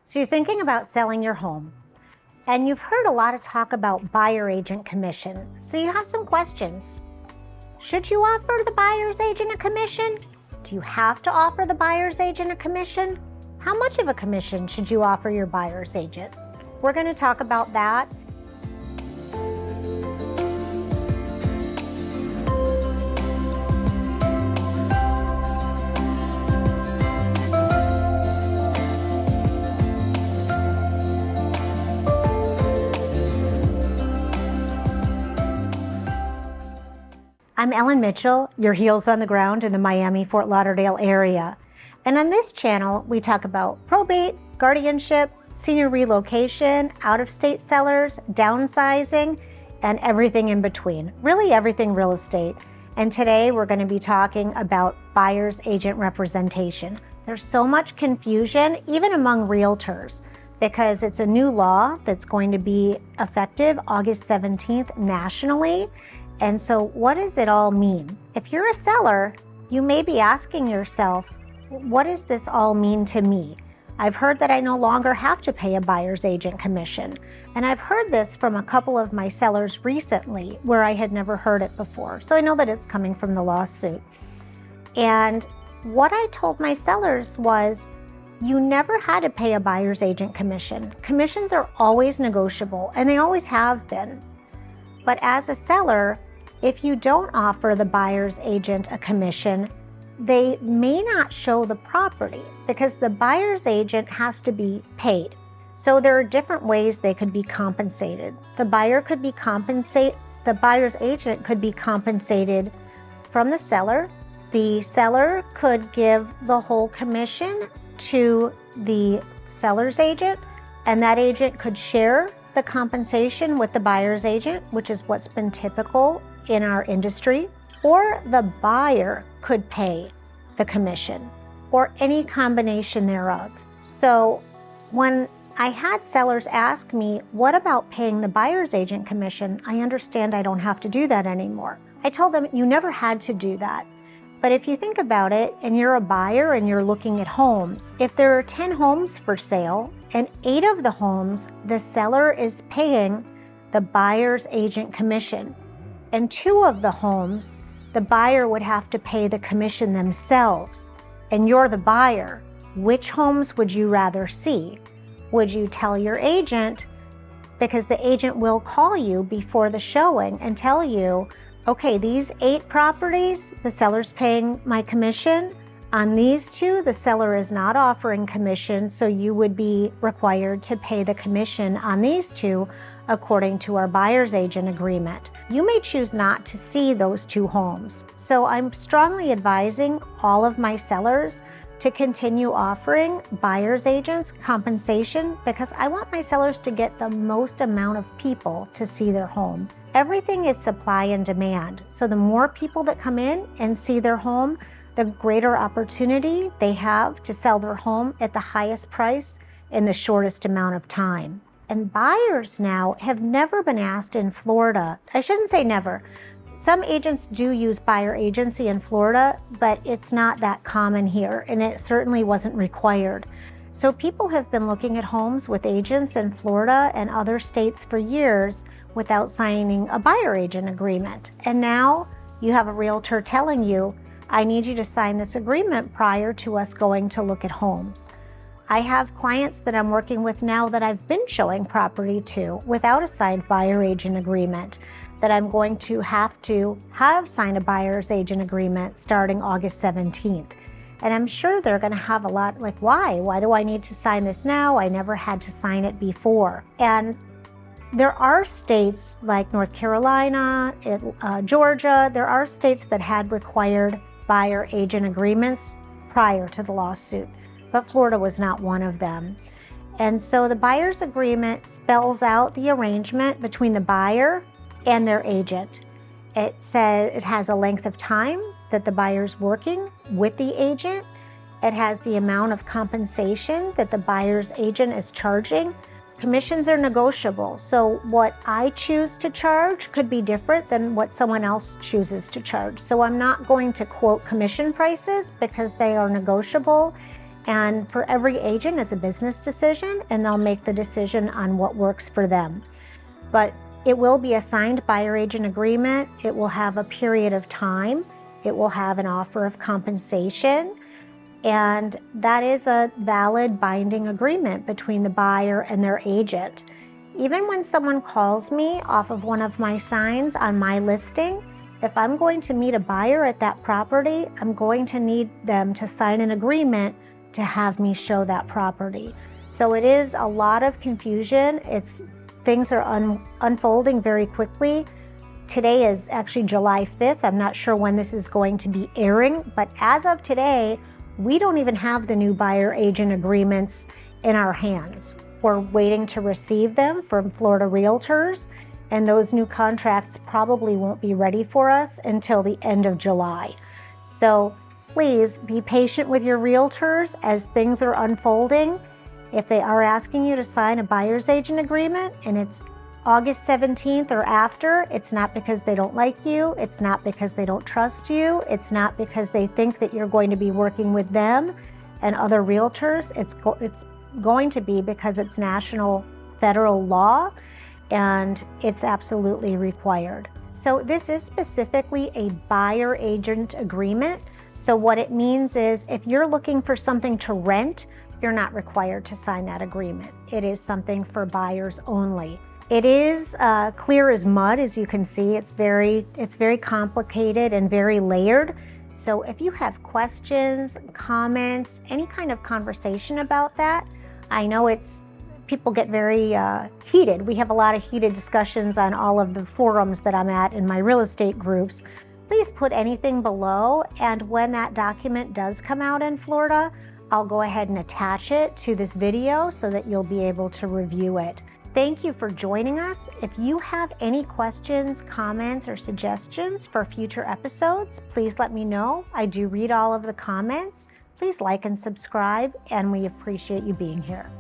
So you're thinking about selling your home, and you've heard a lot of talk about buyer agent commission. So you have some questions. Should you offer the buyer's agent a commission? Do you have to offer the buyer's agent a commission? How much of a commission should you offer your buyer's agent? We're going to talk about that. I'm Ellen Mitchell, your heels on the ground in the Miami-Fort Lauderdale area. And on this channel, we talk about probate, guardianship, senior relocation, out-of-state sellers, downsizing, and everything in between. Really everything real estate. And today we're going to be talking about buyer's agent representation. There's so much confusion, even among realtors, because it's a new law that's going to be effective August 17th nationally. And so what does it all mean? If you're a seller, you may be asking yourself, what does this all mean to me? I've heard that I no longer have to pay a buyer's agent commission. And I've heard this from a couple of my sellers recently where I had never heard it before. So I know that it's coming from the lawsuit. And what I told my sellers was, you never had to pay a buyer's agent commission. Commissions are always negotiable, and they always have been. But as a seller, if you don't offer the buyer's agent a commission, they may not show the property because the buyer's agent has to be paid. So there are different ways they could be compensated. The buyer's agent could be compensated from the seller. The seller could give the whole commission to the seller's agent, and that agent could share the compensation with the buyer's agent, which is what's been typical in our industry, or the buyer could pay the commission, or any combination thereof. So when I had sellers ask me, what about paying the buyer's agent commission? I understand I don't have to do that anymore. I told them, you never had to do that. But if you think about it, and you're a buyer and you're looking at homes, if there are 10 homes for sale, and 8 of the homes, the seller is paying the buyer's agent commission, and 2 of the homes, the buyer would have to pay the commission themselves, and you're the buyer, which homes would you rather see? Would you tell your agent, because the agent will call you before the showing and tell you, okay, these 8 properties, the seller's paying my commission. On these 2, the seller is not offering commission, so you would be required to pay the commission on these 2 according to our buyer's agent agreement. You may choose not to see those 2 homes. So I'm strongly advising all of my sellers to continue offering buyer's agents compensation because I want my sellers to get the most amount of people to see their home. Everything is supply and demand. So the more people that come in and see their home, the greater opportunity they have to sell their home at the highest price in the shortest amount of time. And buyers now have never been asked in Florida. I shouldn't say never. Some agents do use buyer agency in Florida, but it's not that common here, and it certainly wasn't required. So people have been looking at homes with agents in Florida and other states for years without signing a buyer agent agreement. And now you have a realtor telling you, I need you to sign this agreement prior to us going to look at homes. I have clients that I'm working with now that I've been showing property to without a signed buyer agent agreement, that I'm going to have sign a buyer's agent agreement starting August 17th. And I'm sure they're going to have a lot like, why? Why do I need to sign this now? I never had to sign it before. And there are states like North Carolina, Georgia, there are states that had required buyer agent agreements prior to the lawsuit, but Florida was not one of them. And so the buyer's agreement spells out the arrangement between the buyer and their agent. It says it has a length of time that the buyer's working with the agent. It has the amount of compensation that the buyer's agent is charging. Commissions are negotiable, so what I choose to charge could be different than what someone else chooses to charge. So I'm not going to quote commission prices because they are negotiable, And for every agent is a business decision, and they'll make the decision on what works for them. But it will be a signed buyer agent agreement. It will have a period of time. It will have an offer of compensation. And that is a valid binding agreement between the buyer and their agent. Even when someone calls me off of one of my signs on my listing, if I'm going to meet a buyer at that property, I'm going to need them to sign an agreement to have me show that property. So it is a lot of confusion. Things are unfolding very quickly. Today is actually July 5th. I'm not sure when this is going to be airing, but as of today, we don't even have the new buyer agent agreements in our hands. We're waiting to receive them from Florida Realtors, and those new contracts probably won't be ready for us until the end of July. So please be patient with your realtors as things are unfolding. If they are asking you to sign a buyer's agent agreement and it's August 17th or after, it's not because they don't like you. It's not because they don't trust you. It's not because they think that you're going to be working with them and other realtors. It's going to be because it's national federal law and it's absolutely required. So this is specifically a buyer agent agreement. So what it means is if you're looking for something to rent, you're not required to sign that agreement. It is something for buyers only. It is clear as mud, as you can see. It's very complicated and very layered. So if you have questions, comments, any kind of conversation about that, I know people get very heated. We have a lot of heated discussions on all of the forums that I'm at in my real estate groups. Please put anything below, and when that document does come out in Florida, I'll go ahead and attach it to this video so that you'll be able to review it. Thank you for joining us. If you have any questions, comments, or suggestions for future episodes, please let me know. I do read all of the comments. Please like and subscribe, and we appreciate you being here.